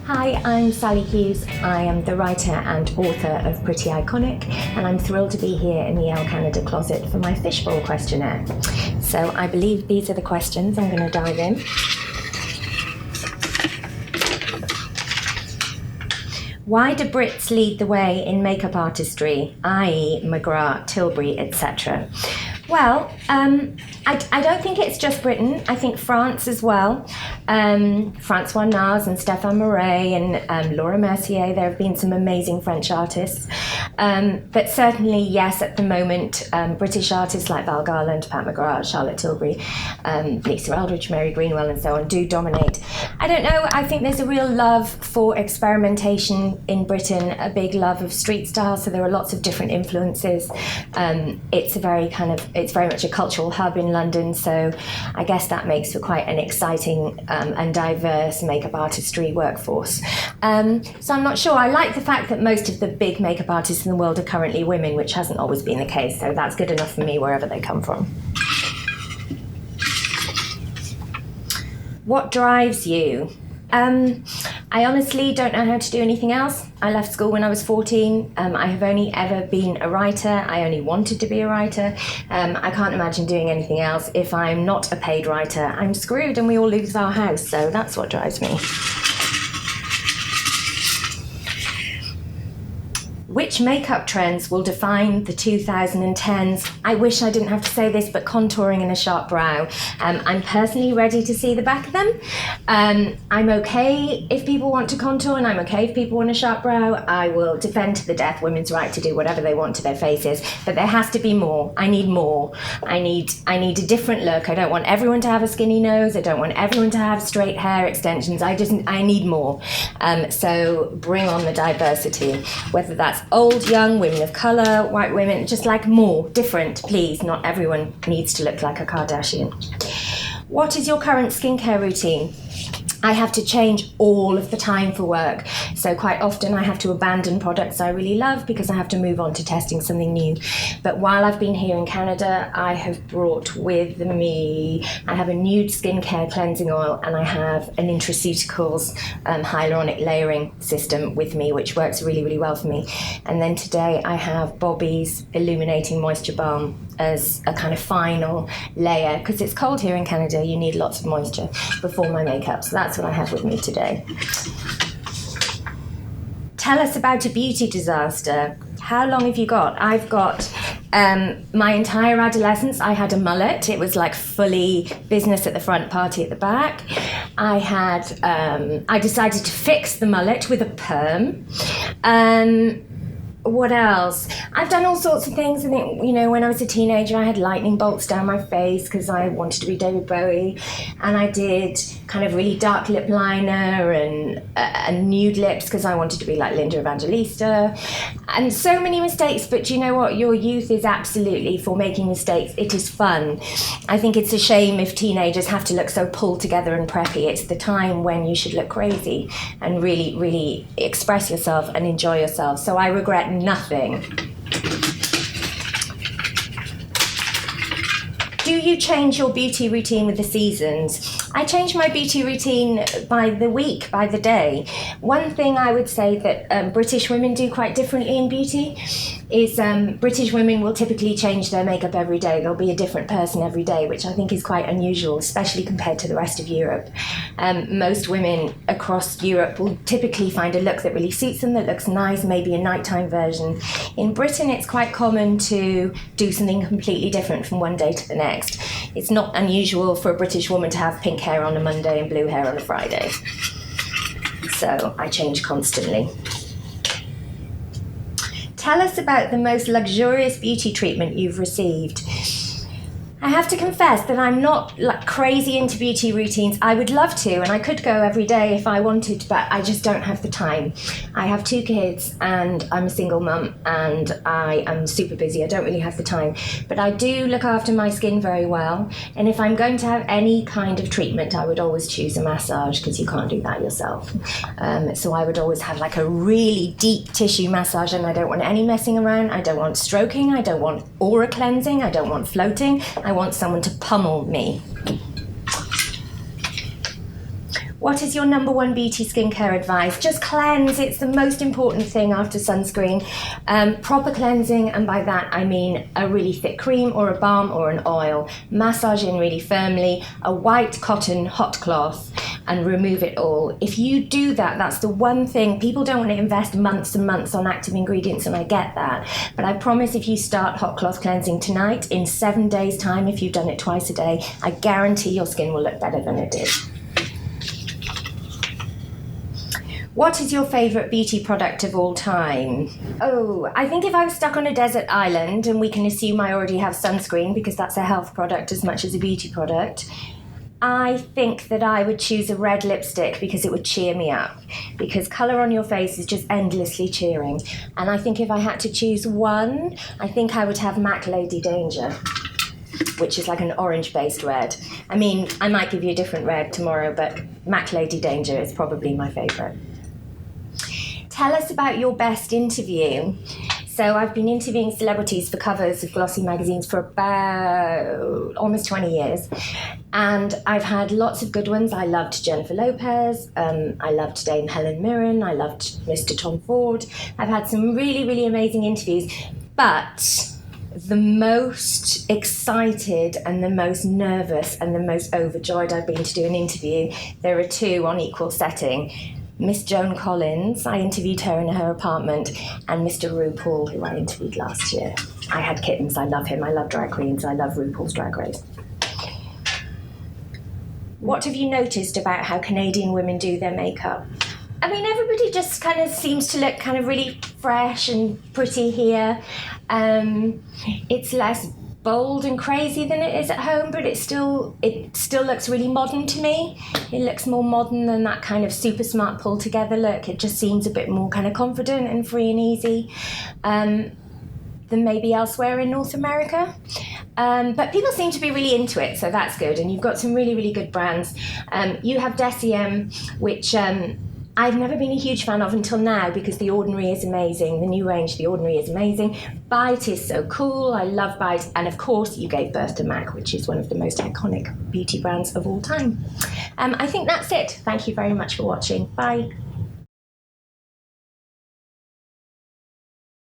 Hi, I'm Sali Hughes. I am the writer and author of Pretty Iconic, and I'm thrilled to be here in the ELLE Canada Closet for my Fishbowl questionnaire. So I believe these are the questions. I'm going to dive in. Why do Brits lead the way in makeup artistry, i.e. McGrath, Tilbury, etc.? Well, I don't think it's just Britain. I think France as well. Francois Nars and Stéphane Marais and Laura Mercier. There have been some amazing French artists. But certainly, yes, at the moment, British artists like Val Garland, Pat McGrath, Charlotte Tilbury, Lisa Eldridge, Mary Greenwell and so on do dominate. I don't know, I think there's a real love for experimentation in Britain, a big love of street style, so there are lots of different influences. It's very much a cultural hub in London, so I guess that makes for quite an exciting and diverse makeup artistry workforce. So I'm not sure. I like the fact that most of the big makeup artists in the world are currently women, which hasn't always been the case, so that's good enough for me wherever they come from. What drives you? I honestly don't know how to do anything else. I left school when I was 14. I have only ever been a writer. I only wanted to be a writer. I can't imagine doing anything else. If I'm not a paid writer, I'm screwed and we all lose our house. So that's what drives me. Which makeup trends will define the 2010s? I wish I didn't have to say this, but contouring and a sharp brow. I'm personally ready to see the back of them. I'm okay if people want to contour, and I'm okay if people want a sharp brow. I will defend to the death women's right to do whatever they want to their faces, but there has to be more. I need more. I need a different look. I don't want everyone to have a skinny nose. I don't want everyone to have straight hair extensions. I need more. So bring on the diversity, whether that's old, young, women of colour, white women, just like more, different, please. Not everyone needs to look like a Kardashian. What is your current skincare routine? I have to change all of the time for work. So quite often I have to abandon products I really love because I have to move on to testing something new. But while I've been here in Canada, I have brought with me, I have a nude skincare cleansing oil and I have an Intraceuticals hyaluronic layering system with me, which works really, really well for me. And then today I have Bobbi's Illuminating Moisture Balm as a kind of final layer, because it's cold here in Canada, you need lots of moisture before my makeup. So that's what I have with me today. Tell us about a beauty disaster. How long have you got? I've got my entire adolescence. I had a mullet. It was like fully business at the front, party at the back. I decided to fix the mullet with a perm. What else? I've done all sorts of things. I think, when I was a teenager, I had lightning bolts down my face because I wanted to be David Bowie. And I did kind of really dark lip liner and nude lips because I wanted to be like Linda Evangelista. And so many mistakes. But you know what? Your youth is absolutely for making mistakes. It is fun. I think it's a shame if teenagers have to look so pulled together and preppy. It's the time when you should look crazy and really, really express yourself and enjoy yourself. So I regret nothing. Do you change your beauty routine with the seasons? I change my beauty routine by the week, by the day. One thing I would say that British women do quite differently in beauty is British women will typically change their makeup every day. They'll be a different person every day, which I think is quite unusual, especially compared to the rest of Europe. Most women across Europe will typically find a look that really suits them, that looks nice, maybe a nighttime version. In Britain, it's quite common to do something completely different from one day to the next. It's not unusual for a British woman to have pink hair on a Monday and blue hair on a Friday. So I change constantly. Tell us about the most luxurious beauty treatment you've received. I have to confess that I'm not like crazy into beauty routines. I would love to, and I could go every day if I wanted, but I just don't have the time. I have 2 kids and I'm a single mum and I am super busy. I don't really have the time, but I do look after my skin very well. And if I'm going to have any kind of treatment, I would always choose a massage because you can't do that yourself. So I would always have like a really deep tissue massage, and I don't want any messing around. I don't want stroking. I don't want aura cleansing. I don't want floating. I want someone to pummel me. What is your number one beauty skincare advice? Just cleanse. It's the most important thing after sunscreen. Proper cleansing, and by that I mean a really thick cream or a balm or an oil. Massage in really firmly, a white cotton hot cloth, and remove it all. If you do that, that's the one thing. People don't want to invest months and months on active ingredients, and I get that. But I promise if you start hot cloth cleansing tonight, in 7 days' time, if you've done it twice a day, I guarantee your skin will look better than it did. What is your favourite beauty product of all time? Oh, I think if I was stuck on a desert island, and we can assume I already have sunscreen because that's a health product as much as a beauty product, I think that I would choose a red lipstick because it would cheer me up. Because colour on your face is just endlessly cheering. And I think if I had to choose one, I think I would have MAC Lady Danger, which is like an orange-based red. I mean, I might give you a different red tomorrow, but MAC Lady Danger is probably my favourite. Tell us about your best interview. So I've been interviewing celebrities for covers of glossy magazines for about almost 20 years. And I've had lots of good ones. I loved Jennifer Lopez. I loved Dame Helen Mirren. I loved Mr. Tom Ford. I've had some really, really amazing interviews. But the most excited and the most nervous and the most overjoyed I've been to do an interview, there are two on equal setting. Miss Joan Collins, I interviewed her in her apartment, and Mr. RuPaul, who I interviewed last year. I had kittens, I love him, I love drag queens, I love RuPaul's Drag Race. What have you noticed about how Canadian women do their makeup? I mean, everybody just kind of seems to look kind of really fresh and pretty here. It's less bold and crazy than it is at home, but it still looks really modern to me. It looks more modern than that kind of super smart pulled together look. It just seems a bit more kind of confident and free and easy than maybe elsewhere in North America. But people seem to be really into it, so that's good. And you've got some really, really good brands. You have Deciem, which I've never been a huge fan of until now because The Ordinary is amazing. The new range, The Ordinary, is amazing. Bite is so cool. I love Bite. And of course, you gave birth to MAC, which is one of the most iconic beauty brands of all time. I think that's it. Thank you very much for watching. Bye.